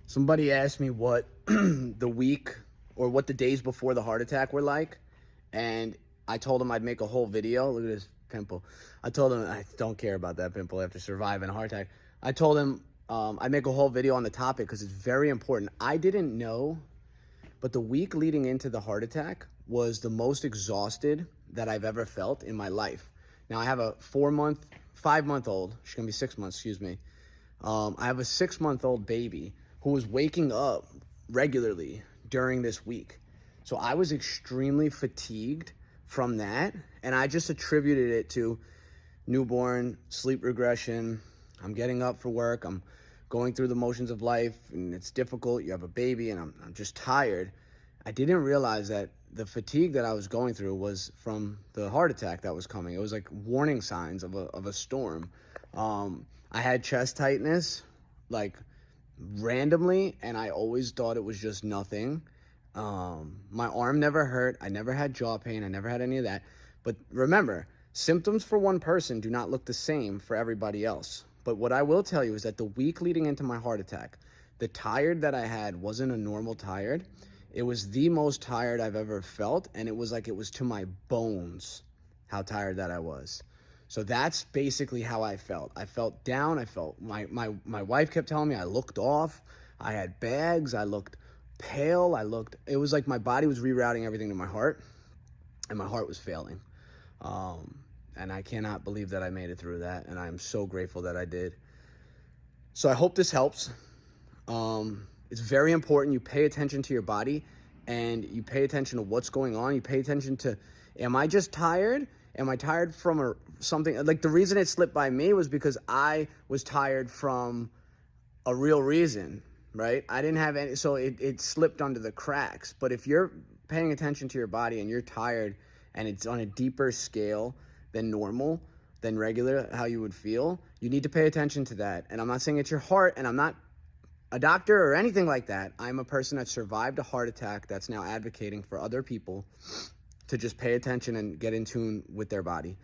Somebody asked me what the week or what the days before the heart attack were like, and I told them I'd make a whole video. Look at this pimple. I told them I don't care about that pimple after surviving a heart attack. I told them I'd make a whole video on the topic because it's very important. I didn't know, but the week leading into the heart attack was the most exhausted that I've ever felt in my life. Now, I have a 5-month-old. She's going to be 6 months, excuse me. I have a 6-month-old baby who was waking up regularly during this week. So I was extremely fatigued from that, and I just attributed it to newborn, sleep regression. I'm getting up for work. I'm going through the motions of life, and it's difficult. You have a baby, and I'm just tired. I didn't realize that the fatigue that I was going through was from the heart attack that was coming. It was like warning signs of a storm. I had chest tightness, like randomly, and I always thought it was just nothing. My arm never hurt. I never had jaw pain. I never had any of that. But remember, symptoms for one person do not look the same for everybody else. But what I will tell you is that the week leading into my heart attack, the tired that I had wasn't a normal tired. It was the most tired I've ever felt, and it was like it was to my bones how tired that I was. So that's basically how I felt. I felt down. I felt my wife kept telling me I looked off. I had bags. I looked pale. It was like my body was rerouting everything to my heart, and my heart was failing. And I cannot believe that I made it through that, and I am so grateful that I did. So I hope this helps. It's very important you pay attention to your body, and you pay attention to what's going on. You pay attention to, am I just tired? Am I tired from something? Like, the reason it slipped by me was because I was tired from a real reason, right? I didn't have any, so it slipped under the cracks. But if you're paying attention to your body and you're tired and it's on a deeper scale than normal, than regular, how you would feel, you need to pay attention to that. And I'm not saying it's your heart, and I'm not a doctor or anything like that. I'm a person that survived a heart attack that's now advocating for other people to just pay attention and get in tune with their body.